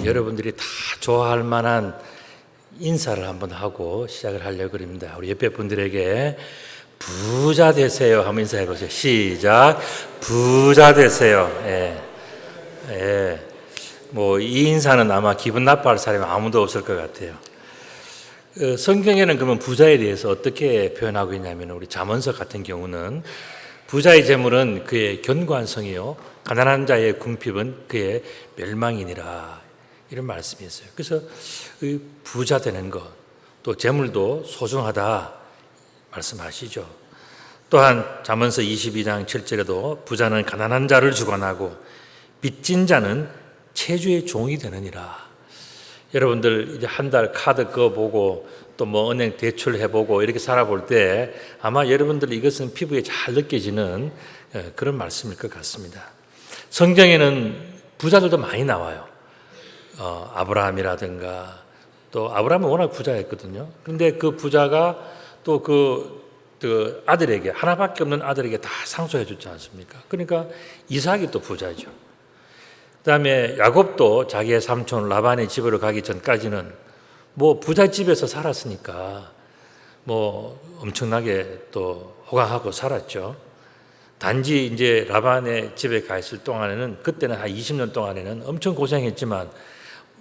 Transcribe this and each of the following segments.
여러분들이 다 좋아할 만한 인사를 한번 하고 시작을 하려고 합니다. 우리 옆에 분들에게 부자 되세요 한번 인사해 보세요. 시작. 부자 되세요. 뭐 이 인사는 아마 기분 나빠할 사람이 아무도 없을 것 같아요. 성경에는 그러면 부자에 대해서 어떻게 표현하고 있냐면, 우리 잠언서 같은 경우는 부자의 재물은 그의 견고한 성이요 가난한 자의 궁핍은 그의 멸망이니라, 이런 말씀이 있어요. 그래서 부자 되는 것, 또 재물도 소중하다 말씀하시죠. 또한 잠언서 22장 7절에도 부자는 가난한 자를 주관하고 빚진 자는 채주의 종이 되느니라. 여러분들 이제 한 달 카드 그거 보고 또 뭐 은행 대출 해보고 이렇게 살아볼 때 아마 여러분들 이것은 피부에 잘 느껴지는 그런 말씀일 것 같습니다. 성경에는 부자들도 많이 나와요. 아브라함이라든가, 또 아브라함은 워낙 부자였거든요. 그런데 그 부자가 또 그 아들에게, 하나밖에 없는 아들에게 다 상속해 줬지 않습니까? 그러니까 이삭이 또 부자죠. 그다음에 야곱도 자기의 삼촌 라반의 집으로 가기 전까지는 뭐 부잣집에서 살았으니까 뭐 엄청나게 또 호강하고 살았죠. 단지 이제 라반의 집에 가 있을 동안에는, 그때는 한 20년 동안에는 엄청 고생했지만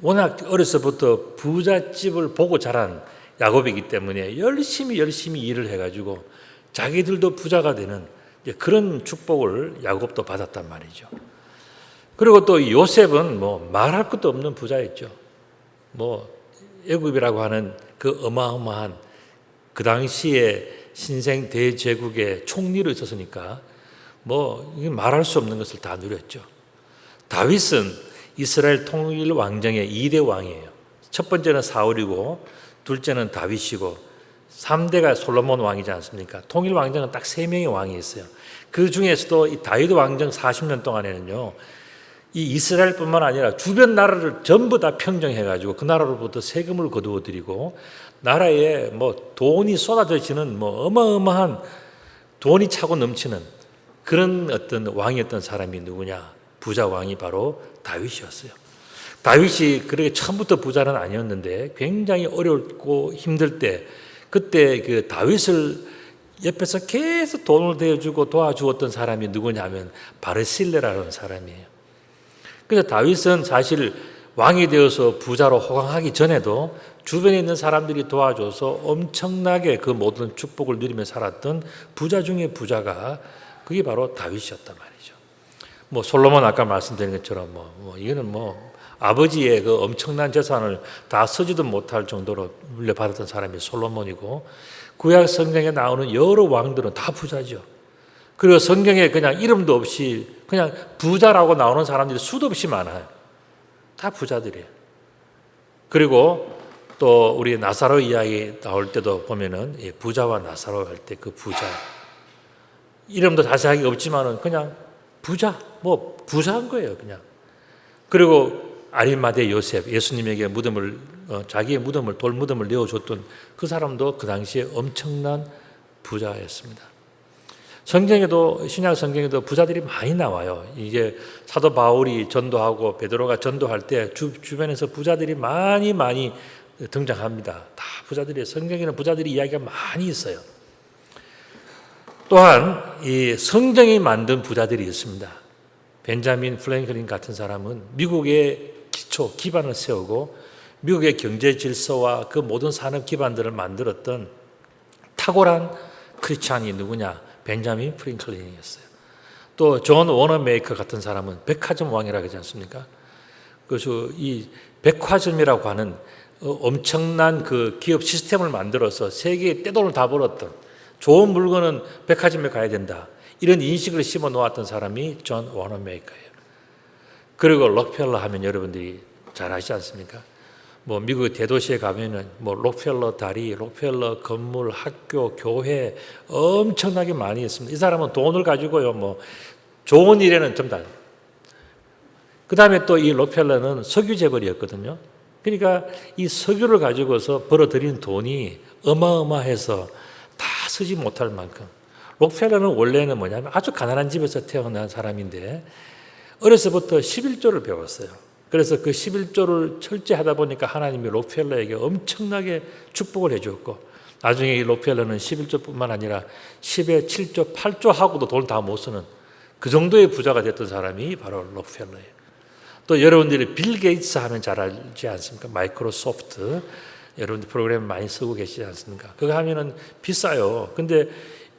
워낙 어려서부터 부잣집을 보고 자란 야곱이기 때문에 열심히 일을 해가지고 자기들도 부자가 되는 그런 축복을 야곱도 받았단 말이죠. 그리고 또 요셉은 뭐 말할 것도 없는 부자였죠. 뭐 애굽이라고 하는 그 어마어마한 그 당시에 신생 대제국의 총리로 있었으니까 뭐 말할 수 없는 것을 다 누렸죠. 다윗은 이스라엘 통일 왕정의 2대 왕이에요. 첫 번째는 사울이고 둘째는 다윗이고 3대가 솔로몬 왕이지 않습니까? 통일 왕정은 딱 3명의 왕이 있어요. 그 중에서도 이 다윗 왕정 40년 동안에는요, 이 이스라엘뿐만 아니라 주변 나라를 전부 다 평정해가지고 그 나라로부터 세금을 거두어 드리고, 나라에 뭐 돈이 쏟아져지는 뭐 어마어마한 돈이 차고 넘치는 그런 어떤 왕이었던 사람이 누구냐? 부자 왕이 바로 다윗이었어요. 다윗이 그렇게 처음부터 부자는 아니었는데 굉장히 어렵고 힘들 때, 그때 그 다윗을 옆에서 계속 돈을 대어주고 도와주었던 사람이 누구냐면 바르실레라는 사람이에요. 그래서 다윗은 사실 왕이 되어서 부자로 호강하기 전에도 주변에 있는 사람들이 도와줘서 엄청나게 그 모든 축복을 누리며 살았던 부자 중에 부자가 그게 바로 다윗이었단 말이죠. 뭐 솔로몬 아까 말씀드린 것처럼 이거는 아버지의 그 엄청난 재산을 다 쓰지도 못할 정도로 물려받았던 사람이 솔로몬이고, 구약 성경에 나오는 여러 왕들은 다 부자죠. 그리고 성경에 그냥 이름도 없이 그냥 부자라고 나오는 사람들이 수도 없이 많아요. 다 부자들이에요. 그리고 또 우리 나사로 이야기 나올 때도 보면은 부자와 나사로 할 때 그 부자 이름도 자세하게 없지만은 그냥 부자, 부자인 거예요, 그냥. 그리고 아리마대 요셉, 예수님에게 자기의 돌 무덤을 내어줬던 그 사람도 그 당시에 엄청난 부자였습니다. 신약 성경에도 부자들이 많이 나와요. 이게 사도 바울이 전도하고 베드로가 전도할 때 주변에서 부자들이 많이 등장합니다. 다 성경에는 부자들이 이야기가 많이 있어요. 또한 이 성경이 만든 부자들이 있습니다. 벤자민 프랭클린 같은 사람은 미국의 기반을 세우고 미국의 경제 질서와 그 모든 산업 기반들을 만들었던 탁월한 크리스찬이 누구냐? 벤자민 프랭클린이었어요. 또 존 워너메이커 같은 사람은 백화점 왕이라고 하지 않습니까? 그래서 이 백화점이라고 하는 엄청난 그 기업 시스템을 만들어서 세계에 떼돈을 다 벌었던, 좋은 물건은 백화점에 가야 된다, 이런 인식을 심어 놓았던 사람이 존 워너메이커예요. 그리고 록펠러 하면 여러분들이 잘 아시지 않습니까? 미국 대도시에 가면은 록펠러 다리, 록펠러 건물, 학교, 교회 엄청나게 많이 있습니다. 이 사람은 돈을 가지고요, 좋은 일에는 전부 다. 그 다음에 또 이 록펠러는 석유 재벌이었거든요. 그러니까 이 석유를 가지고서 벌어들인 돈이 어마어마해서 다 쓰지 못할 만큼. 록펠러는 원래는 뭐냐면 아주 가난한 집에서 태어난 사람인데 어려서부터 11조를 배웠어요. 그래서 그 11조를 철저하다 보니까 하나님이 록펠러에게 엄청나게 축복을 해주었고, 나중에 이 록펠러는 11조뿐만 아니라 10에 7조, 8조 하고도 돈 다 못 쓰는 그 정도의 부자가 됐던 사람이 바로 록펠러예요. 또 여러분들이 빌 게이츠 하면 잘 알지 않습니까? 마이크로소프트 여러분들 프로그램 많이 쓰고 계시지 않습니까? 그거 하면은 비싸요. 근데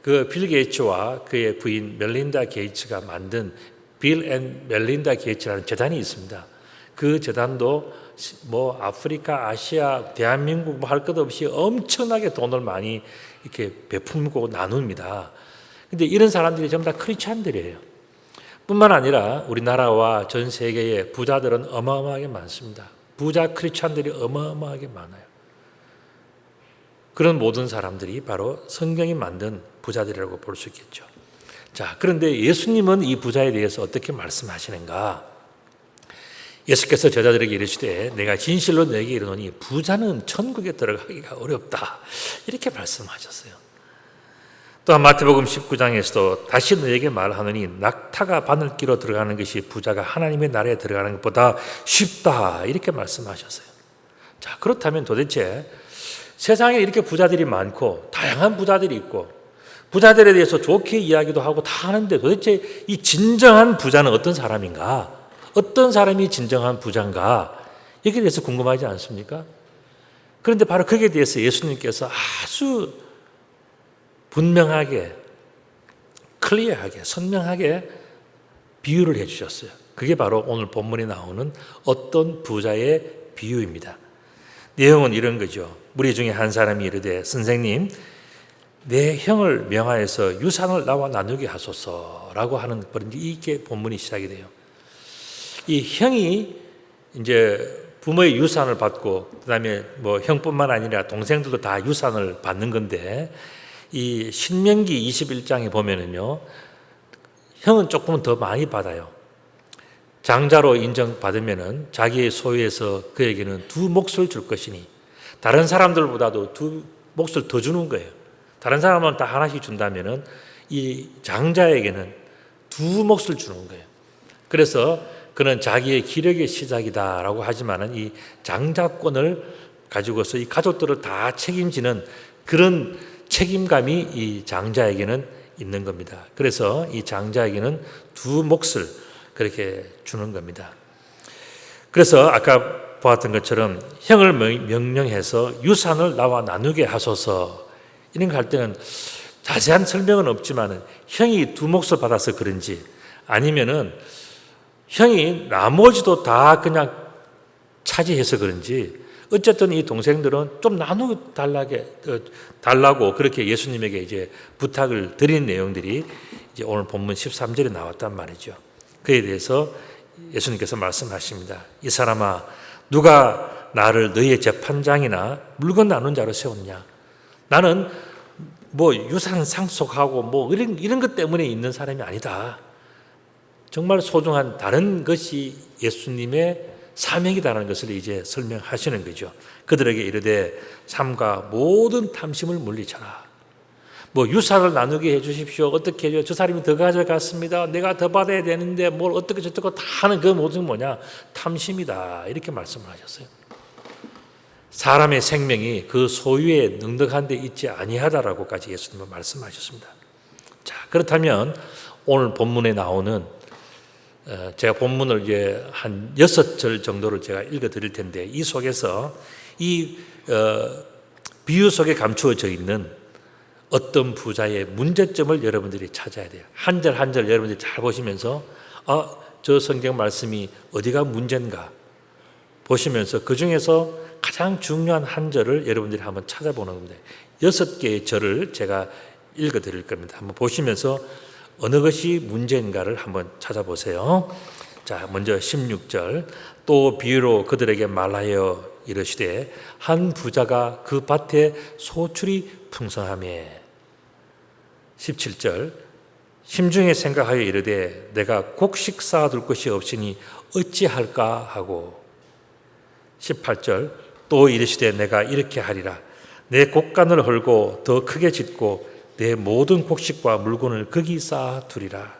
그 빌 게이츠와 그의 부인 멜린다 게이츠가 만든 빌 앤 멜린다 게이츠라는 재단이 있습니다. 그 재단도 아프리카, 아시아, 대한민국 할 것 없이 엄청나게 돈을 많이 이렇게 베풀고 나눕니다. 근데 이런 사람들이 전부 다 크리스찬들이에요. 뿐만 아니라 우리나라와 전 세계의 부자들은 어마어마하게 많습니다. 부자 크리스찬들이 어마어마하게 많아요. 그런 모든 사람들이 바로 성경이 만든 부자들이라고 볼 수 있겠죠. 자, 그런데 예수님은 이 부자에 대해서 어떻게 말씀하시는가? 예수께서 제자들에게 이르시되 내가 진실로 너에게 이르노니 부자는 천국에 들어가기가 어렵다, 이렇게 말씀하셨어요. 또한 마태복음 19장에서도 다시 너에게 말하노니 낙타가 바늘기로 들어가는 것이 부자가 하나님의 나라에 들어가는 것보다 쉽다, 이렇게 말씀하셨어요. 자, 그렇다면 도대체 세상에 이렇게 부자들이 많고 다양한 부자들이 있고 부자들에 대해서 좋게 이야기도 하고 다 하는데 도대체 이 진정한 부자는 어떤 사람인가? 어떤 사람이 진정한 부자인가? 여기에 대해서 궁금하지 않습니까? 그런데 바로 거기에 대해서 예수님께서 아주 분명하게, 클리어하게, 선명하게 비유를 해주셨어요. 그게 바로 오늘 본문에 나오는 어떤 부자의 비유입니다. 내용은 이런 거죠. 무리 중에 한 사람이 이르되 선생님, 내 형을 명하여서 유산을 나와 나누게 하소서라고 하는 이게 본문이 시작이 돼요. 이 형이 이제 부모의 유산을 받고 그다음에 형뿐만 아니라 동생들도 다 유산을 받는 건데, 이 신명기 21장에 보면은요, 형은 조금은 더 많이 받아요. 장자로 인정받으면은 자기의 소유에서 그에게는 2 몫을 줄 것이니, 다른 사람들보다도 2 몫을 더 주는 거예요. 다른 사람은 다 하나씩 준다면은 이 장자에게는 2 몫을 주는 거예요. 그래서 그는 자기의 기력의 시작이다라고 하지만은 이 장자권을 가지고서 이 가족들을 다 책임지는 그런 책임감이 이 장자에게는 있는 겁니다. 그래서 이 장자에게는 2 몫을 그렇게 주는 겁니다. 그래서 아까 보았던 것처럼 형을 명령해서 유산을 나와 나누게 하소서, 이런 거 할 때는 자세한 설명은 없지만 형이 두 몫을 받아서 그런지 아니면은 형이 나머지도 다 그냥 차지해서 그런지 어쨌든 이 동생들은 좀 나누 달라고 그렇게 예수님에게 이제 부탁을 드린 내용들이 이제 오늘 본문 13절에 나왔단 말이죠. 그에 대해서 예수님께서 말씀하십니다. 이 사람아, 누가 나를 너희의 재판장이나 물건 나눈 자로 세우느냐? 나는 뭐 유산 상속하고 뭐 이런 것 때문에 있는 사람이 아니다. 정말 소중한 다른 것이 예수님의 사명이다라는 것을 이제 설명하시는 거죠. 그들에게 이르되 삼가 모든 탐심을 물리쳐라. 뭐 유산을 나누게 해 주십시오. 어떻게 해줘? 저 사람이 더 가져갔습니다. 내가 더 받아야 되는데 뭘 어떻게 저떻게 다 하는 그 모든 뭐냐? 탐심이다. 이렇게 말씀을 하셨어요. 사람의 생명이 그 소유에 넉넉한 데 있지 아니하다라고까지 예수님은 말씀하셨습니다. 자, 그렇다면 오늘 본문에 나오는 제가 본문을 이제 한 6절 정도를 제가 읽어 드릴 텐데 이 속에서 이 비유 속에 감추어져 있는 어떤 부자의 문제점을 여러분들이 찾아야 돼요. 한 절 한 절 여러분들이 잘 보시면서 저 성경 말씀이 어디가 문제인가 보시면서 그 중에서 가장 중요한 한 절을 여러분들이 한번 찾아보는 겁니다. 6개의 절을 제가 읽어 드릴 겁니다. 한번 보시면서 어느 것이 문제인가를 한번 찾아보세요. 자, 먼저 16절. 또 비유로 그들에게 말하여 이르시되 한 부자가 그 밭에 소출이 풍성하며. 17절. 심중에 생각하여 이르되 내가 곡식 쌓아둘 것이 없으니 어찌할까 하고. 18절. 또 이르시되 내가 이렇게 하리라. 내 곡간을 헐고 더 크게 짓고 내 모든 곡식과 물건을 거기 쌓아두리라.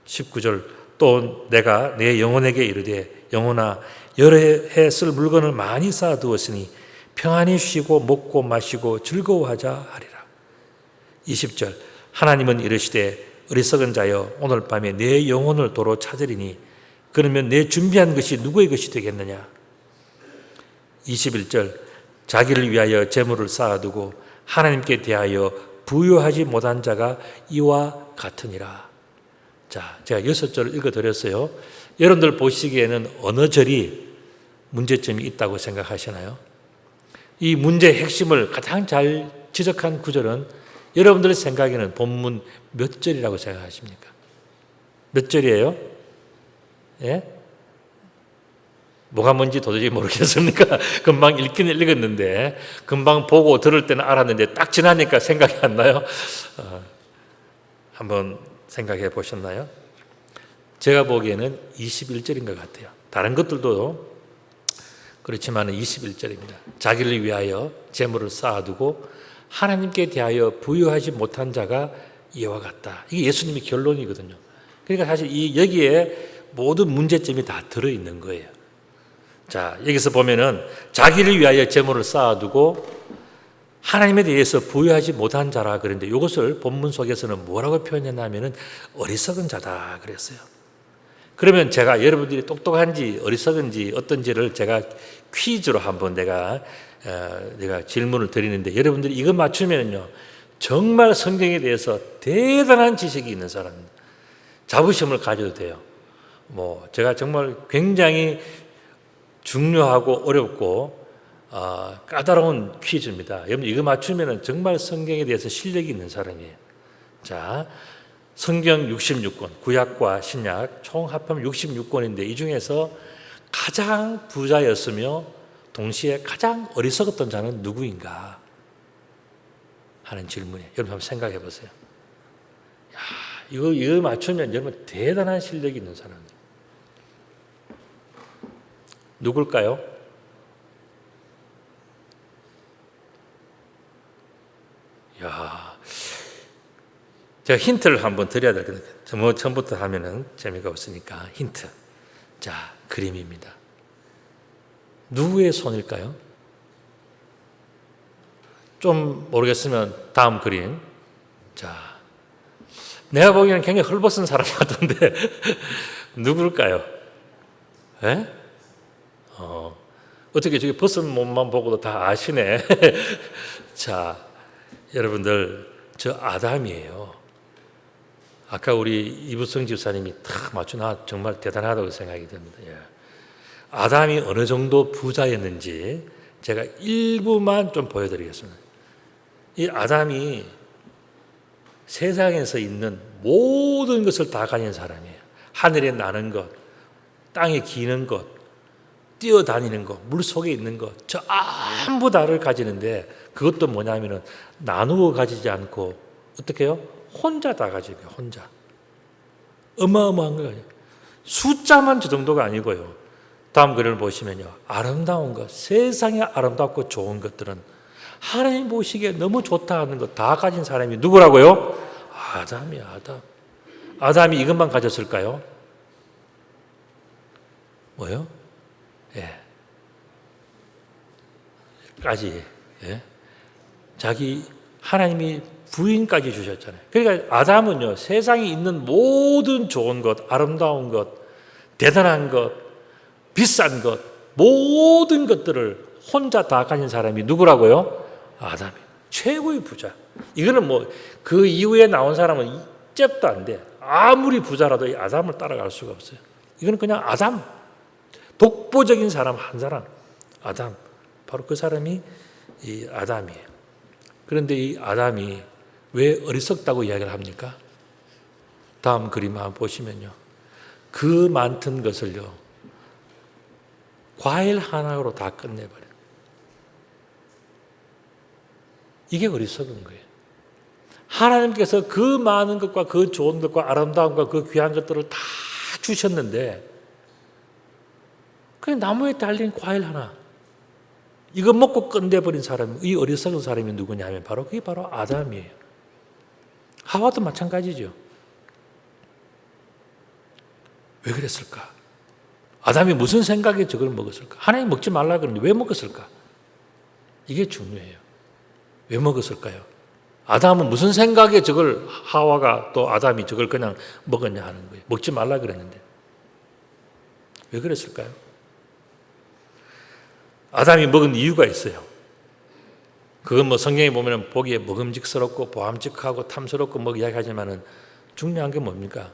19절. 또 내가 내 영혼에게 이르되 영혼아, 여러 해 쓸 물건을 많이 쌓아두었으니 평안히 쉬고 먹고 마시고 즐거워하자 하리라. 20절. 하나님은 이르시되 어리석은 자여, 오늘 밤에 내 영혼을 도로 찾으리니 그러면 내 준비한 것이 누구의 것이 되겠느냐. 21절. 자기를 위하여 재물을 쌓아두고 하나님께 대하여 부유하지 못한 자가 이와 같으니라. 자, 제가 6절을 읽어드렸어요. 여러분들 보시기에는 어느 절이 문제점이 있다고 생각하시나요? 이 문제의 핵심을 가장 잘 지적한 구절은 여러분들 생각에는 본문 몇 절이라고 생각하십니까? 몇 절이에요? 예? 뭐가 뭔지 도저히 모르겠습니까? 금방 읽긴 읽었는데 금방 보고 들을 때는 알았는데 딱 지나니까 생각이 안 나요? 한번 생각해 보셨나요? 제가 보기에는 21절인 것 같아요. 다른 것들도 그렇지만 21절입니다. 자기를 위하여 재물을 쌓아두고 하나님께 대하여 부유하지 못한 자가 이와 같다. 이게 예수님의 결론이거든요. 그러니까 사실 여기에 모든 문제점이 다 들어있는 거예요. 자, 여기서 보면은 자기를 위하여 재물을 쌓아두고 하나님에 대해서 부유하지 못한 자라 그랬는데 이것을 본문 속에서는 뭐라고 표현했냐면은 어리석은 자다 그랬어요. 그러면 제가 여러분들이 똑똑한지 어리석은지 어떤지를 제가 퀴즈로 한번 내가 질문을 드리는데 여러분들이 이거 맞추면요 정말 성경에 대해서 대단한 지식이 있는 사람입니다. 자부심을 가져도 돼요. 뭐 제가 정말 굉장히 중요하고 어렵고 까다로운 퀴즈입니다. 여러분 이거 맞추면 정말 성경에 대해서 실력이 있는 사람이에요. 자, 성경 66권, 구약과 신약 총 합하면 66권인데 이 중에서 가장 부자였으며 동시에 가장 어리석었던 자는 누구인가 하는 질문이에요. 여러분 한번 생각해 보세요. 야, 이거 맞추면 여러분 대단한 실력이 있는 사람이에요. 누굴까요? 야, 제가 힌트를 한번 드려야 될 텐데 뭐 처음부터 하면은 재미가 없으니까 힌트. 자, 그림입니다. 누구의 손일까요? 좀 모르겠으면 다음 그림. 자, 내가 보기에는 굉장히 헐벗은 사람 같은데 누굴까요? 예? 어떻게 저기 벗은 몸만 보고도 다 아시네. 자, 여러분들, 저 아담이에요. 아까 우리 이부성 집사님이 탁 맞추나 정말 대단하다고 생각이 듭니다. 예. 아담이 어느 정도 부자였는지 제가 일부만 좀 보여드리겠습니다. 이 아담이 세상에서 있는 모든 것을 다 가진 사람이에요. 하늘에 나는 것, 땅에 기는 것, 뛰어다니는 것, 물 속에 있는 것, 저 전부 다를 가지는데 그것도 뭐냐면은 나누어 가지지 않고 어떻게 해요? 혼자 다 가지고 혼자. 어마어마한 거예요. 숫자만 저 정도가 아니고요. 다음 글을 보시면요. 아름다운 것, 세상에 아름답고 좋은 것들은 하나님 보시기에 너무 좋다 하는 것 다 가진 사람이 누구라고요? 아담이야, 아담. 아담이 이것만 가졌을까요? 뭐요? 예. 까지. 예. 자기 하나님이 부인까지 주셨잖아요. 그러니까 아담은요, 세상에 있는 모든 좋은 것, 아름다운 것, 대단한 것, 비싼 것, 모든 것들을 혼자 다 가진 사람이 누구라고요? 아담이. 최고의 부자. 이거는 뭐 그 이후에 나온 사람은 잽도 안 돼. 아무리 부자라도 이 아담을 따라갈 수가 없어요. 이거는 그냥 아담. 독보적인 사람 한 사람. 아담. 바로 그 사람이 이 아담이에요. 그런데 이 아담이 왜 어리석다고 이야기를 합니까? 다음 그림 한번 보시면요. 그 많던 것을요, 과일 하나로 다 끝내버려요. 이게 어리석은 거예요. 하나님께서 그 많은 것과 그 좋은 것과 아름다움과 그 귀한 것들을 다 주셨는데 그냥 나무에 달린 과일 하나, 이거 먹고 끝내버린 사람, 이 어리석은 사람이 누구냐면 그게 바로 아담이에요. 하와도 마찬가지죠. 왜 그랬을까? 아담이 무슨 생각에 저걸 먹었을까? 하나님 먹지 말라 그러는데 왜 먹었을까? 이게 중요해요. 왜 먹었을까요? 아담은 무슨 생각에 저걸, 하와가 또 아담이 저걸 그냥 먹었냐 하는 거예요. 먹지 말라 그랬는데. 왜 그랬을까요? 아담이 먹은 이유가 있어요. 그건 뭐 성경에 보면 보기에 먹음직스럽고 보암직하고 탐스럽고 뭐 이야기하지만은 중요한 게 뭡니까?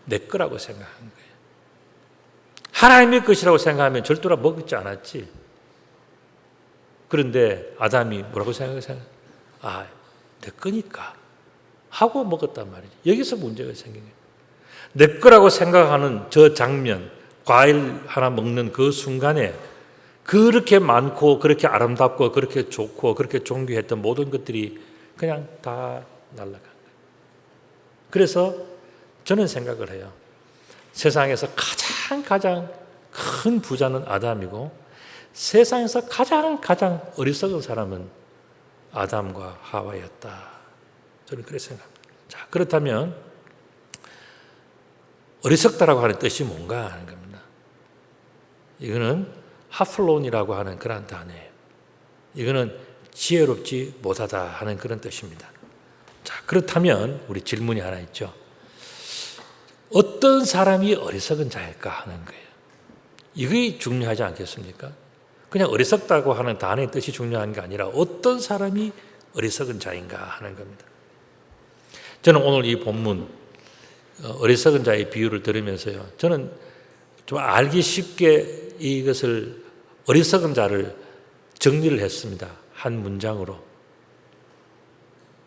내 거라고 생각한 거예요. 하나님의 것이라고 생각하면 절대로 먹지 않았지. 그런데 아담이 뭐라고 생각했어요? 아, 내 거니까 하고 먹었단 말이지. 여기서 문제가 생긴 거예요. 내 거라고 생각하는 저 장면, 과일 하나 먹는 그 순간에 그렇게 많고 그렇게 아름답고 그렇게 좋고 그렇게 존귀했던 모든 것들이 그냥 다 날아간 거예요. 그래서 저는 생각을 해요. 세상에서 가장 큰 부자는 아담이고 세상에서 가장 어리석은 사람은 아담과 하와였다. 저는 그렇게 생각합니다. 자, 그렇다면 어리석다라고 하는 뜻이 뭔가 하는 겁니다. 이거는 하플론이라고 하는 그런 단어예요. 이거는 지혜롭지 못하다 하는 그런 뜻입니다. 자, 그렇다면 우리 질문이 하나 있죠. 어떤 사람이 어리석은 자일까 하는 거예요. 이게 중요하지 않겠습니까? 그냥 어리석다고 하는 단어의 뜻이 중요한 게 아니라 어떤 사람이 어리석은 자인가 하는 겁니다. 저는 오늘 이 본문 어리석은 자의 비유를 들으면서요, 저는 좀 알기 쉽게 이것을 어리석은 자를 정리를 했습니다. 한 문장으로.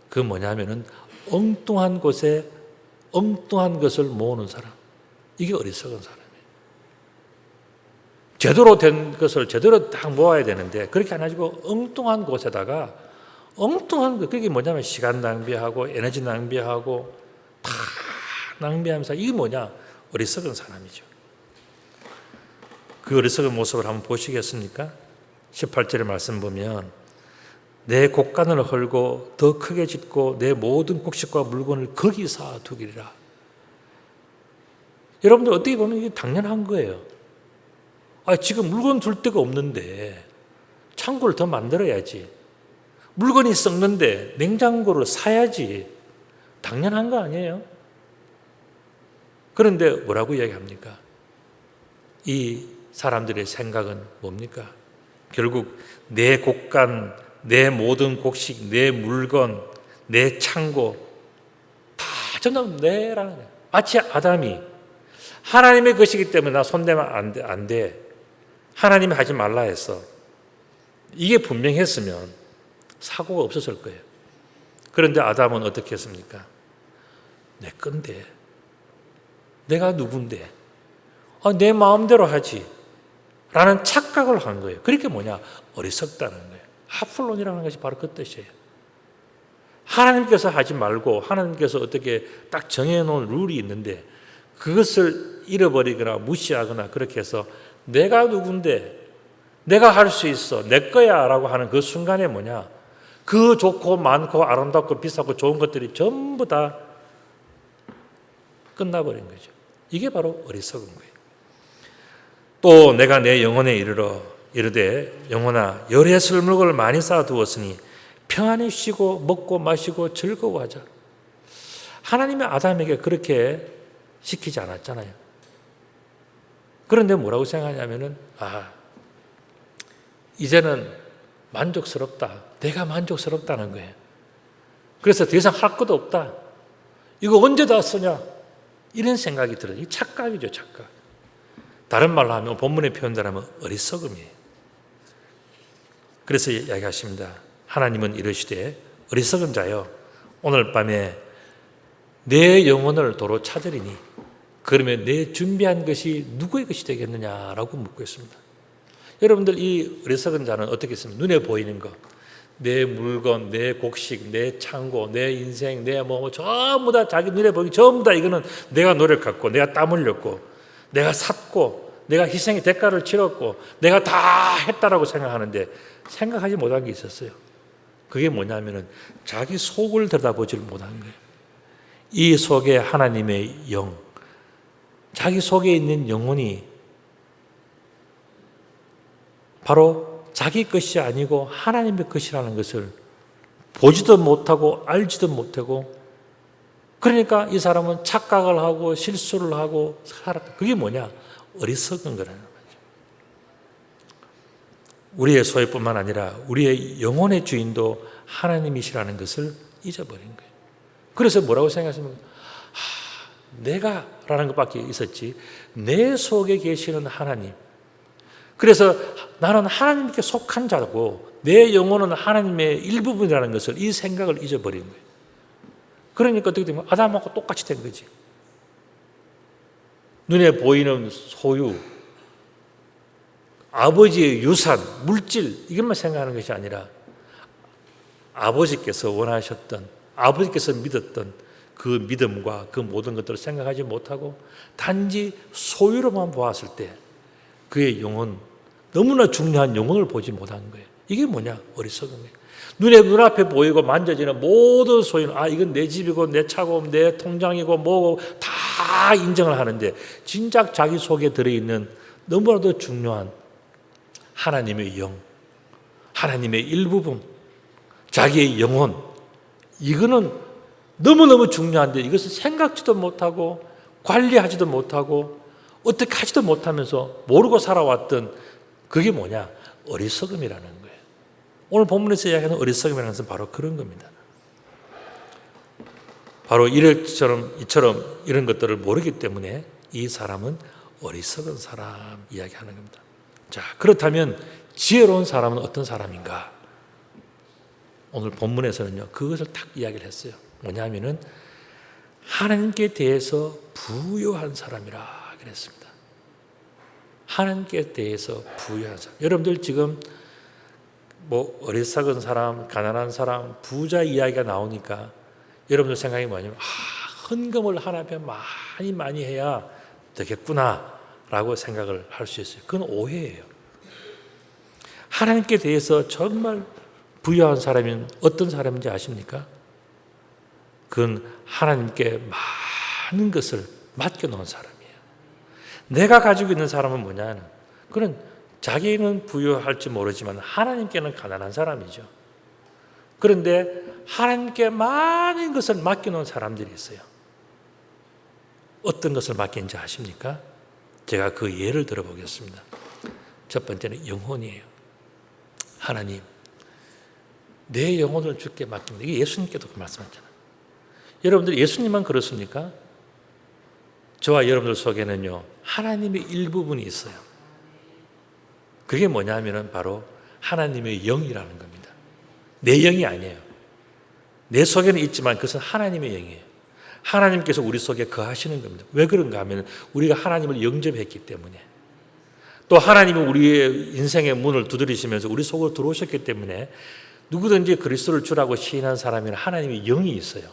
그 뭐냐면은 엉뚱한 곳에 엉뚱한 것을 모으는 사람. 이게 어리석은 사람이에요. 제대로 된 것을 제대로 딱 모아야 되는데 그렇게 안 가지고 엉뚱한 곳에다가 엉뚱한 것, 그게 뭐냐면 시간 낭비하고 에너지 낭비하고 다 낭비하면서 이게 뭐냐? 어리석은 사람이죠. 그 어리석은 모습을 한번 보시겠습니까? 18절의 말씀 보면 내 곡간을 헐고 더 크게 짓고 내 모든 곡식과 물건을 거기 쌓아두기리라. 여러분들 어떻게 보면 이게 당연한 거예요. 지금 물건 둘 데가 없는데 창고를 더 만들어야지. 물건이 썩는데 냉장고를 사야지. 당연한 거 아니에요? 그런데 뭐라고 이야기합니까? 이 사람들의 생각은 뭡니까? 결국 내 곡간, 내 모든 곡식, 내 물건, 내 창고 다 전부 내라는 거예요. 마치 아담이 하나님의 것이기 때문에 나 손대면 안 돼. 하나님이 하지 말라 했어. 이게 분명했으면 사고가 없었을 거예요. 그런데 아담은 어떻게 했습니까? 내 건데, 내가 누군데, 내 마음대로 하지 라는 착각을 한 거예요. 그렇게 뭐냐? 어리석다는 거예요. 합술론이라는 것이 바로 그 뜻이에요. 하나님께서 하지 말고 하나님께서 어떻게 딱 정해놓은 룰이 있는데 그것을 잃어버리거나 무시하거나 그렇게 해서 내가 누군데, 내가 할 수 있어, 내 거야 라고 하는 그 순간에 뭐냐? 그 좋고 많고 아름답고 비싸고 좋은 것들이 전부 다 끝나버린 거죠. 이게 바로 어리석은 거예요. 또 내가 내 영혼에 이르되 영혼아 열의 술물을 많이 쌓아두었으니 평안히 쉬고 먹고 마시고 즐거워하자. 하나님이 아담에게 그렇게 시키지 않았잖아요. 그런데 뭐라고 생각하냐면은 이제는 만족스럽다. 내가 만족스럽다는 거예요. 그래서 더 이상 할 것도 없다. 이거 언제 다 쓰냐? 이런 생각이 들어요. 이 착각이죠, 착각. 다른 말로 하면 본문의 표현대로 하면 어리석음이에요. 그래서 이야기하십니다. 하나님은 이르시되 어리석은 자여 오늘 밤에 내 영혼을 도로 찾으리니 그러면 내 준비한 것이 누구의 것이 되겠느냐라고 묻고 있습니다. 여러분들 이 어리석은 자는 어떻게 있습니까? 눈에 보이는 것, 내 물건, 내 곡식, 내 창고, 내 인생, 내 전부 다 자기 눈에 보이는 전부 다 이거는 내가 노력했고 내가 땀 흘렸고 내가 샀고 내가 희생의 대가를 치렀고 내가 다 했다라고 생각하는데 생각하지 못한 게 있었어요. 그게 뭐냐면은 자기 속을 들여다보지를 못한 거예요. 이 속에 하나님의 영, 자기 속에 있는 영혼이 바로 자기 것이 아니고 하나님의 것이라는 것을 보지도 못하고 알지도 못하고, 그러니까 이 사람은 착각을 하고 실수를 하고 살았다. 그게 뭐냐? 어리석은 거라는 거죠. 우리의 소유뿐만 아니라 우리의 영혼의 주인도 하나님이시라는 것을 잊어버린 거예요. 그래서 뭐라고 생각하십니까? 내가라는 것밖에 있었지 내 속에 계시는 하나님, 그래서 나는 하나님께 속한 자고 내 영혼은 하나님의 일부분이라는 것을, 이 생각을 잊어버린 거예요. 그러니까 어떻게 된 거예요? 아담하고 똑같이 된 거지. 눈에 보이는 소유, 아버지의 유산, 물질, 이것만 생각하는 것이 아니라 아버지께서 원하셨던, 아버지께서 믿었던 그 믿음과 그 모든 것들을 생각하지 못하고 단지 소유로만 보았을 때 그의 영혼, 너무나 중요한 영혼을 보지 못한 거예요. 이게 뭐냐? 어리석은 거예요. 눈앞에 보이고 만져지는 모든 소유는 이건 내 집이고 내 차고 내 통장이고 뭐고 다 인정을 하는데 진작 자기 속에 들어있는 너무나도 중요한 하나님의 영, 하나님의 일부분, 자기의 영혼, 이거는 너무너무 중요한데 이것을 생각지도 못하고 관리하지도 못하고 어떻게 하지도 못하면서 모르고 살아왔던 그게 뭐냐? 어리석음이라는 거예요. 오늘 본문에서 이야기하는 어리석음이라는 것은 바로 그런 겁니다. 바로 이처럼 이런 것들을 모르기 때문에 이 사람은 어리석은 사람 이야기하는 겁니다. 자, 그렇다면 지혜로운 사람은 어떤 사람인가? 오늘 본문에서는요, 그것을 딱 이야기를 했어요. 뭐냐면은 하나님께 대해서 부요한 사람이라 그랬습니다. 하나님께 대해서 부요한 사람. 여러분들 지금 어리석은 사람, 가난한 사람, 부자 이야기가 나오니까 여러분들 생각이 뭐냐면 헌금을 하나님께 많이 해야 되겠구나 라고 생각을 할 수 있어요. 그건 오해예요. 하나님께 대해서 정말 부유한 사람이 어떤 사람인지 아십니까? 그건 하나님께 많은 것을 맡겨놓은 사람이에요. 내가 가지고 있는 사람은 뭐냐는, 그는 자기는 부유할지 모르지만 하나님께는 가난한 사람이죠. 그런데 하나님께 많은 것을 맡겨놓은 사람들이 있어요. 어떤 것을 맡긴지 아십니까? 제가 그 예를 들어보겠습니다. 첫 번째는 영혼이에요. 하나님, 내 영혼을 주께 맡깁니다. 이게 예수님께도 그 말씀하셨잖아요. 여러분들 예수님만 그렇습니까? 저와 여러분들 속에는요, 하나님의 일부분이 있어요. 그게 뭐냐면은 바로 하나님의 영이라는 겁니다. 내 영이 아니에요. 내 속에는 있지만 그것은 하나님의 영이에요. 하나님께서 우리 속에 거하시는 겁니다. 왜 그런가 하면 우리가 하나님을 영접했기 때문에, 또 하나님은 우리의 인생의 문을 두드리시면서 우리 속으로 들어오셨기 때문에 누구든지 그리스도를 주라고 시인한 사람에는 하나님의 영이 있어요.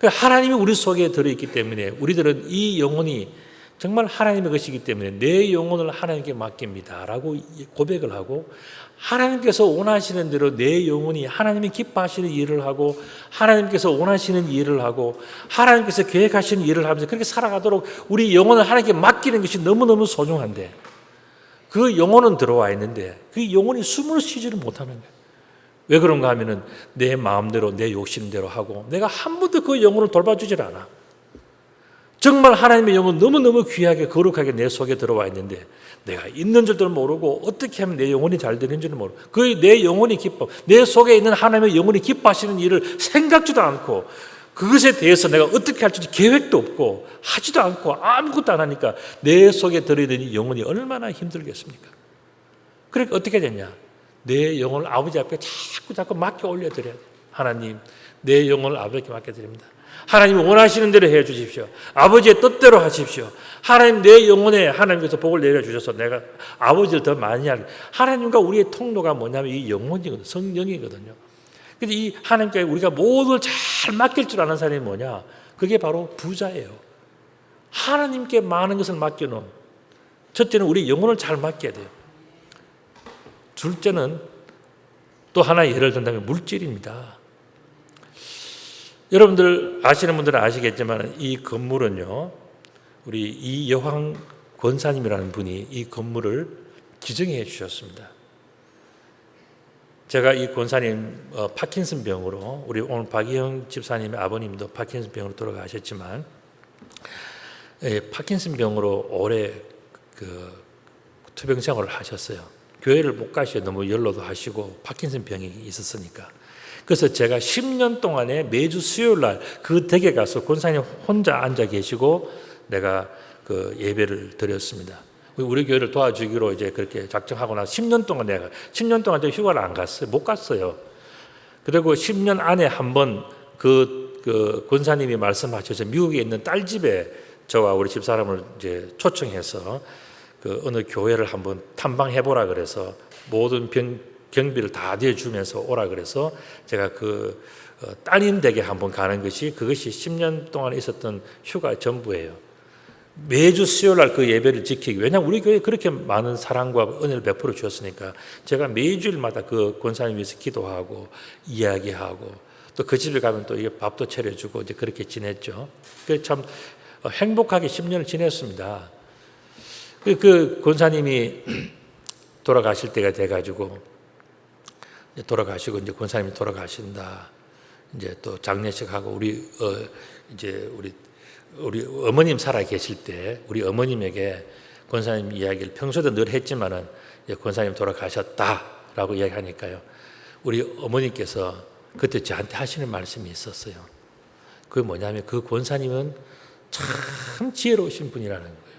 하나님이 우리 속에 들어있기 때문에 우리들은 이 영혼이 정말 하나님의 것이기 때문에 내 영혼을 하나님께 맡깁니다 라고 고백을 하고, 하나님께서 원하시는 대로 내 영혼이 하나님이 기뻐하시는 일을 하고 하나님께서 원하시는 일을 하고 하나님께서 계획하시는 일을 하면서 그렇게 살아가도록 우리 영혼을 하나님께 맡기는 것이 너무너무 소중한데, 그 영혼은 들어와 있는데 그 영혼이 숨을 쉬지를 못하는 거예요. 왜 그런가 하면은 내 마음대로 내 욕심대로 하고 내가 한 번도 그 영혼을 돌봐주질 않아. 정말 하나님의 영은 너무너무 귀하게 거룩하게 내 속에 들어와 있는데 내가 있는 줄도 모르고 어떻게 하면 내 영혼이 잘 되는지는 모르고, 그 내 영혼이 기뻐, 내 속에 있는 하나님의 영혼이 기뻐하시는 일을 생각지도 않고 그것에 대해서 내가 어떻게 할지 계획도 없고 하지도 않고 아무것도 안 하니까 내 속에 들어있는 이 영혼이 얼마나 힘들겠습니까? 그러니까 어떻게 됐냐? 내 영혼을 아버지 앞에 자꾸 맡겨 올려드려야 돼요. 하나님, 내 영혼을 아버지께 맡겨드립니다. 하나님이 원하시는 대로 해 주십시오. 아버지의 뜻대로 하십시오. 하나님, 내 영혼에 하나님께서 복을 내려주셔서 내가 아버지를 더 많이 하게. 하나님과 우리의 통로가 뭐냐면 이 영혼이거든요. 성령이거든요. 근데 이 하나님께 우리가 모든 잘 맡길 줄 아는 사람이 뭐냐? 그게 바로 부자예요. 하나님께 많은 것을 맡겨놓은. 첫째는 우리 영혼을 잘 맡겨야 돼요. 둘째는 또 하나의 예를 든다면 물질입니다. 여러분들 아시는 분들은 아시겠지만 이 건물은요, 우리 이여황 권사님이라는 분이 이 건물을 지정해 주셨습니다. 제가 이 권사님 파킨슨 병으로, 우리 오늘 박희영 집사님의 아버님도 파킨슨 병으로 돌아가셨지만 파킨슨 병으로 오래 그 투병 생활을 하셨어요. 교회를 못 가셔. 너무 연로도 하시고 파킨슨 병이 있었으니까. 그래서 제가 10년 동안에 매주 수요일 날 그 댁에 가서 권사님 혼자 앉아 계시고 내가 그 예배를 드렸습니다. 우리 교회를 도와주기로 이제 그렇게 작정하고 나서 10년 동안 내가 10년 동안 저 휴가를 안 갔어요. 못 갔어요. 그리고 10년 안에 한 번 그 권사님이 말씀하셔서 미국에 있는 딸 집에 저와 우리 집사람을 이제 초청해서 그 어느 교회를 한번 탐방해보라 그래서 모든 경비를 다 대주면서 오라 그래서 제가 그 따님 댁에 한번 가는 것이, 그것이 10년 동안 있었던 휴가 전부예요. 매주 수요일 날 그 예배를 지키기, 왜냐하면 우리 교회에 그렇게 많은 사랑과 은혜를 베풀어 주셨으니까 제가 매주일마다 그 권사님 위해서 기도하고 이야기하고 또 그 집에 가면 또 이게 밥도 차려주고 이제 그렇게 지냈죠. 그래서 참 행복하게 10년을 지냈습니다. 그 권사님이 돌아가실 때가 돼가지고 돌아가시고 이제 권사님이 돌아가신다. 이제 또 장례식하고 이제 우리 어머님 살아 계실 때 우리 어머님에게 권사님 이야기를 평소에도 늘 했지만은 이제 권사님 돌아가셨다라고 이야기하니까요. 우리 어머니께서 그때 저한테 하시는 말씀이 있었어요. 그게 뭐냐면 그 권사님은 참 지혜로우신 분이라는 거예요.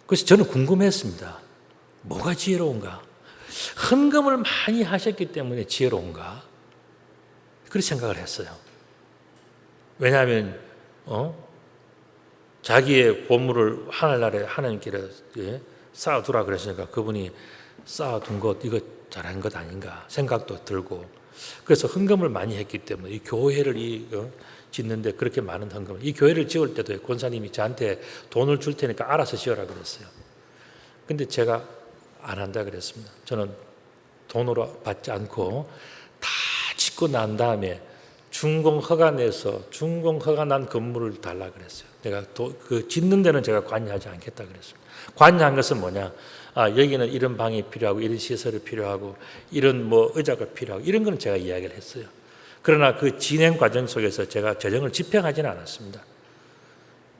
그래서 저는 궁금했습니다. 뭐가 지혜로운가? 헌금을 많이 하셨기 때문에 지혜로운가? 그렇게 생각을 했어요. 왜냐하면 자기의 보물을 하늘나라에 하나님께 쌓아두라 그랬으니까 그분이 쌓아둔 것, 이거 잘한 것 아닌가 생각도 들고, 그래서 헌금을 많이 했기 때문에 이 교회를 짓는데 그렇게 많은 헌금을, 이 교회를 지을 때도 권사님이 저한테 돈을 줄 테니까 알아서 지어라 그랬어요. 근데 제가 안 한다 그랬습니다. 저는 돈으로 받지 않고 다 짓고 난 다음에 준공 허가 내서 준공 허가 난 건물을 달라 그랬어요. 내가 그 짓는 데는 제가 관여하지 않겠다 그랬습니다. 관여한 것은 뭐냐? 여기는 이런 방이 필요하고 이런 시설이 필요하고 이런 뭐 의자가 필요하고 이런 거는 제가 이야기를 했어요. 그러나 그 진행 과정 속에서 제가 재정을 집행하지는 않았습니다.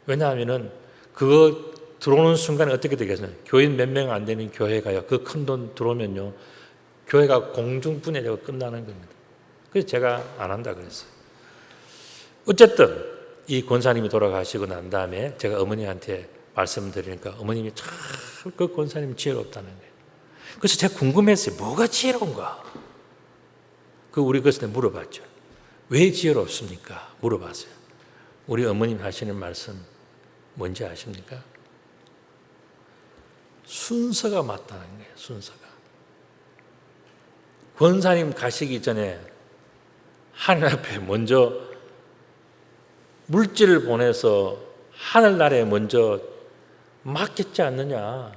왜냐하면은 그거 들어오는 순간에 어떻게 되겠어요? 교인 몇 명 안 되는 교회가요. 그 큰 돈 들어오면요. 교회가 공중분해되고 끝나는 겁니다. 그래서 제가 안 한다 그랬어요. 어쨌든 이 권사님이 돌아가시고 난 다음에 제가 어머니한테 말씀드리니까 어머님이 참 그 권사님 지혜롭다는 거예요. 그래서 제가 궁금했어요. 뭐가 지혜로운가? 우리 그것을 물어봤죠. 왜 지혜롭습니까? 물어봤어요. 우리 어머님 하시는 말씀 뭔지 아십니까? 순서가 맞다는 거예요. 순서가. 권사님 가시기 전에 하늘 앞에 먼저 물질을 보내서 하늘나라에 먼저 맡겼지 않느냐.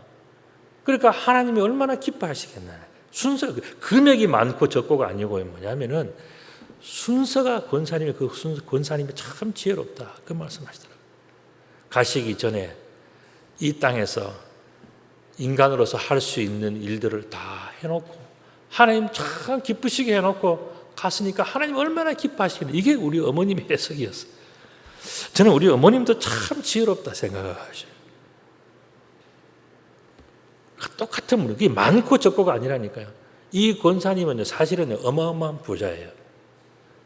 그러니까 하나님이 얼마나 기뻐하시겠나. 순서, 금액이 많고 적고가 아니고 뭐냐면은 순서가 권사님이 권사님이 참 지혜롭다. 그 말씀하시더라고요. 가시기 전에 이 땅에서 인간으로서 할 수 있는 일들을 다 해놓고 하나님 참 기쁘시게 해놓고 갔으니까 하나님 얼마나 기뻐하시겠나. 이게 우리 어머님의 해석이었어요. 저는 우리 어머님도 참 지혜롭다 생각하셔요. 똑같은 분, 그게 많고 적고가 아니라니까요. 이 권사님은 사실은 어마어마한 부자예요.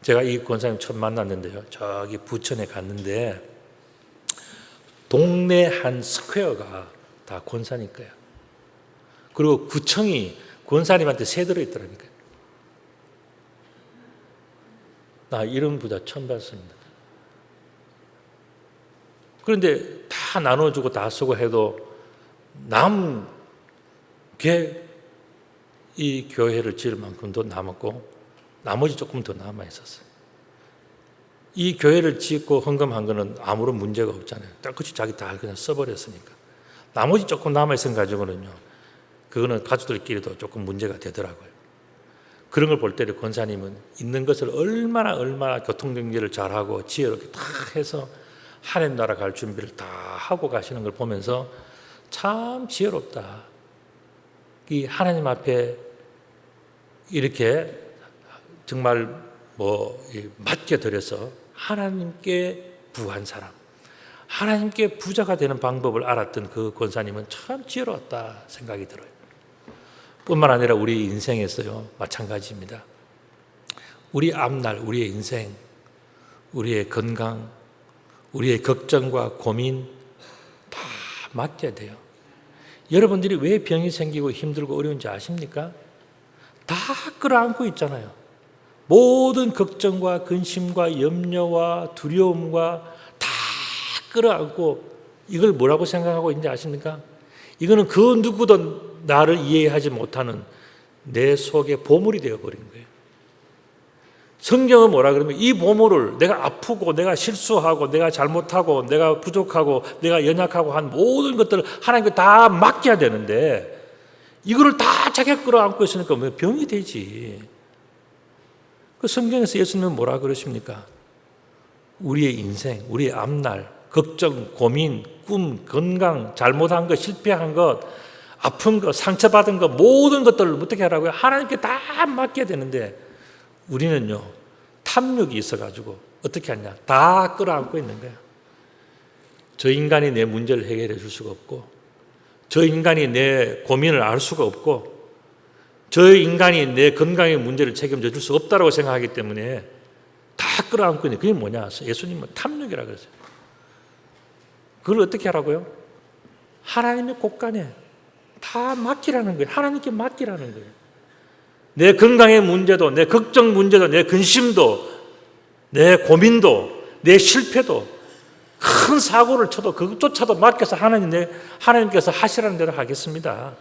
제가 이 권사님 처음 만났는데요. 저기 부천에 갔는데 동네 한 스퀘어가 다 권사님 거예요. 그리고 구청이 권사님한테 세들어 있더라니까요. 나 이런 부자 처음 봤습니다. 그런데 다 나눠주고 다 쓰고 해도 이 교회를 지을 만큼도 남았고 나머지 조금 더 남아 있었어요. 이 교회를 짓고 헌금한 거는 아무런 문제가 없잖아요. 똑같이 자기 다 그냥 써버렸으니까. 나머지 조금 남아 있은 가지고는요. 그거는 가족들끼리도 조금 문제가 되더라고요. 그런 걸 볼 때 권사님은 있는 것을 얼마나 교통정리를 잘하고 지혜롭게 다 해서 하나님 나라 갈 준비를 다 하고 가시는 걸 보면서 참 지혜롭다. 이 하나님 앞에 이렇게 정말 맡겨드려서 하나님께 부한 사람, 하나님께 부자가 되는 방법을 알았던 그 권사님은 참 지혜로웠다 생각이 들어요. 뿐만 아니라 우리 인생에서요 마찬가지입니다. 우리 앞날, 우리의 인생, 우리의 건강, 우리의 걱정과 고민 다 맡겨야 돼요. 여러분들이 왜 병이 생기고 힘들고 어려운지 아십니까? 다 끌어안고 있잖아요. 모든 걱정과 근심과 염려와 두려움과 다 끌어안고 이걸 뭐라고 생각하고 있는지 아십니까? 이거는 그 누구도 나를 이해하지 못하는 내 속에 보물이 되어버린 거예요. 성경은 뭐라 그러면 이 보물을 내가 아프고 내가 실수하고 내가 잘못하고 내가 부족하고 내가 연약하고 한 모든 것들을 하나님께 다 맡겨야 되는데 이거를 다 자기가 끌어안고 있으니까 왜 병이 되지? 그 성경에서 예수님은 뭐라 그러십니까? 우리의 인생, 우리의 앞날, 걱정, 고민, 꿈, 건강, 잘못한 것, 실패한 것, 아픈 것, 상처받은 것 모든 것들을 어떻게 하라고요? 하나님께 다 맡겨야 되는데 우리는요 탐욕이 있어가지고 어떻게 하냐? 다 끌어안고 있는 거야. 저 인간이 내 문제를 해결해 줄 수가 없고 저 인간이 내 고민을 알 수가 없고 저 인간이 내 건강의 문제를 책임져 줄 수 없다고 생각하기 때문에 다 끌어안고 있는 그게 뭐냐? 예수님은 탐욕이라고 그랬어요. 그걸 어떻게 하라고요? 하나님의 곳간에 다 맡기라는 거예요. 하나님께 맡기라는 거예요. 내 건강의 문제도, 내 걱정 문제도, 내 근심도, 내 고민도, 내 실패도 큰 사고를 쳐도 그것조차도 맡겨서 하나님께서 하시라는 대로 하겠습니다.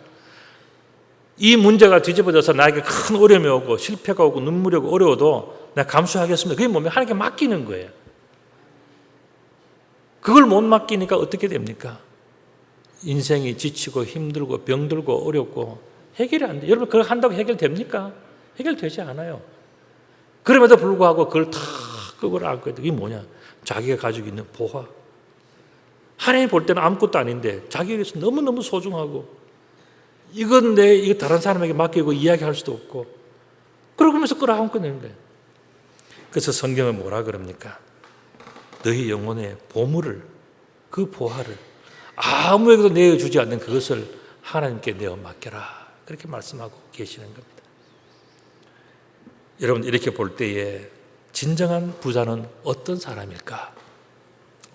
이 문제가 뒤집어져서 나에게 큰 어려움이 오고 실패가 오고 눈물이 오고 어려워도 내가 감수하겠습니다. 그게 뭐면 하나님께 맡기는 거예요. 그걸 못 맡기니까 어떻게 됩니까? 인생이 지치고 힘들고 병들고 어렵고 해결이 안 돼요. 여러분 그걸 한다고 해결됩니까? 해결되지 않아요. 그럼에도 불구하고 그걸 다 끄고 안고 있다. 이게 뭐냐? 자기가 가지고 있는 보화. 하나님 볼 때는 아무것도 아닌데 자기에게서 너무너무 소중하고 이건 이거 다른 사람에게 맡기고 이야기할 수도 없고 그러면서 끌어안고 있는 거예요. 그래서 성경은 뭐라 그럽니까? 너희 영혼의 보물을 그 보화를 아무에게도 내어주지 않는 그것을 하나님께 내어 맡겨라. 그렇게 말씀하고 계시는 겁니다. 여러분, 이렇게 볼 때에 진정한 부자는 어떤 사람일까?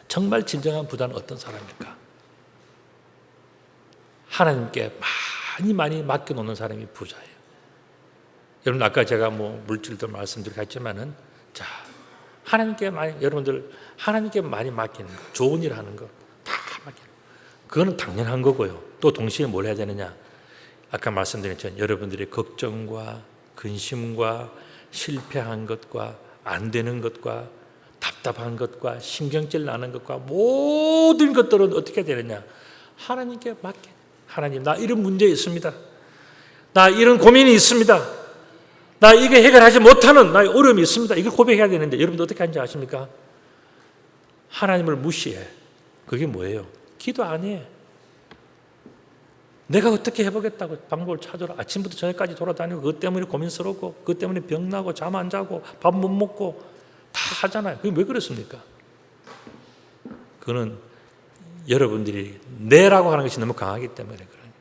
정말 진정한 부자는 어떤 사람일까? 하나님께 많이 맡겨놓는 사람이 부자예요. 여러분, 아까 제가 물질도 말씀드렸지만은, 자, 여러분들 하나님께 많이 맡기는 거, 좋은 일 하는 거 다 맡기는 거, 그거는 당연한 거고요. 또 동시에 뭘 해야 되느냐? 아까 말씀드린 것처럼 여러분들의 걱정과 근심과 실패한 것과 안 되는 것과 답답한 것과 신경질 나는 것과 모든 것들은 어떻게 되느냐? 하나님께 맡겨. 하나님, 나 이런 문제 있습니다. 나 이런 고민이 있습니다. 나 이게 해결하지 못하는 나의 어려움이 있습니다. 이걸 고백해야 되는데 여러분들 어떻게 하는지 아십니까? 하나님을 무시해. 그게 뭐예요? 기도 안 해. 내가 어떻게 해보겠다고 방법을 찾으러 아침부터 저녁까지 돌아다니고 그것 때문에 고민스럽고 그것 때문에 병나고 잠 안 자고 밥 못 먹고 다 하잖아요. 그게 왜 그렇습니까? 그거는 여러분들이 내라고 하는 것이 너무 강하기 때문에 그래요.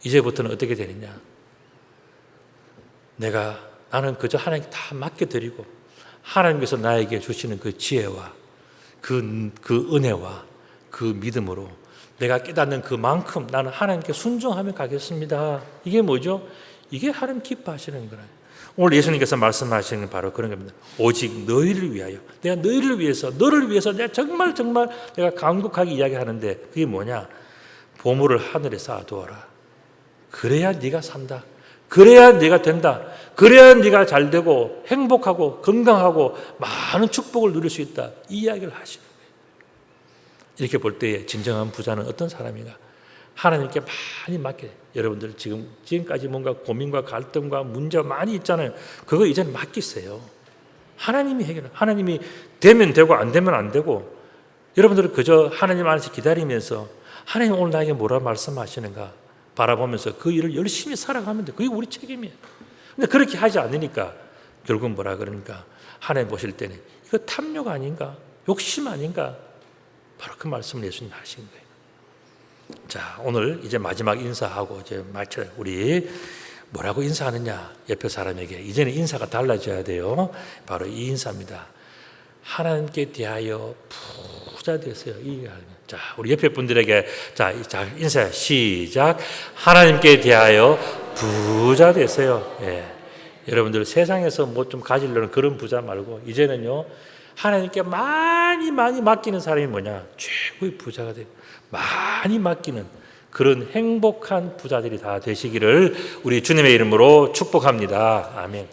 이제부터는 어떻게 되느냐? 나는 그저 하나님께 다 맡겨드리고 하나님께서 나에게 주시는 그 지혜와 그 은혜와 그 믿음으로 내가 깨닫는 그만큼 나는 하나님께 순종하며 가겠습니다. 이게 뭐죠? 이게 하나님 기뻐하시는 거예요. 오늘 예수님께서 말씀하시는 바로 그런 겁니다. 오직 너희를 위하여, 내가 너희를 위해서, 너를 위해서 내가 정말 내가 간곡하게 이야기하는데 그게 뭐냐? 보물을 하늘에 쌓아두어라. 그래야 네가 산다. 그래야 네가 된다. 그래야 네가 잘 되고 행복하고 건강하고 많은 축복을 누릴 수 있다. 이 이야기를 하시는 거예요. 이렇게 볼 때에 진정한 부자는 어떤 사람인가? 하나님께 많이 맡겨요. 여러분들 지금까지 뭔가 고민과 갈등과 문제가 많이 있잖아요. 그거 이제는 맡기세요. 하나님이 해결해. 하나님이 되면 되고 안 되면 안 되고 여러분들은 그저 하나님 안에서 기다리면서 하나님 오늘 나에게 뭐라 말씀하시는가 바라보면서 그 일을 열심히 살아가면 돼. 그게 우리 책임이에요. 근데 그렇게 하지 않으니까 결국은 뭐라 그러니까 하나님 보실 때는 이거 탐욕 아닌가? 욕심 아닌가? 바로 그 말씀을 예수님 하신 거예요. 자, 오늘 이제 마지막 인사하고 이제 마쳐 우리 뭐라고 인사하느냐? 옆에 사람에게 이제는 인사가 달라져야 돼요. 바로 이 인사입니다. 하나님께 대하여 부자 되세요. 자, 우리 옆에 분들에게 자 인사 시작. 하나님께 대하여 부자 되세요. 예. 여러분들 세상에서 뭐 좀 가지려는 그런 부자 말고 이제는요 하나님께 많이 맡기는 사람이 뭐냐? 최고의 부자가 돼요. 많이 맡기는 그런 행복한 부자들이 다 되시기를 우리 주님의 이름으로 축복합니다. 아멘.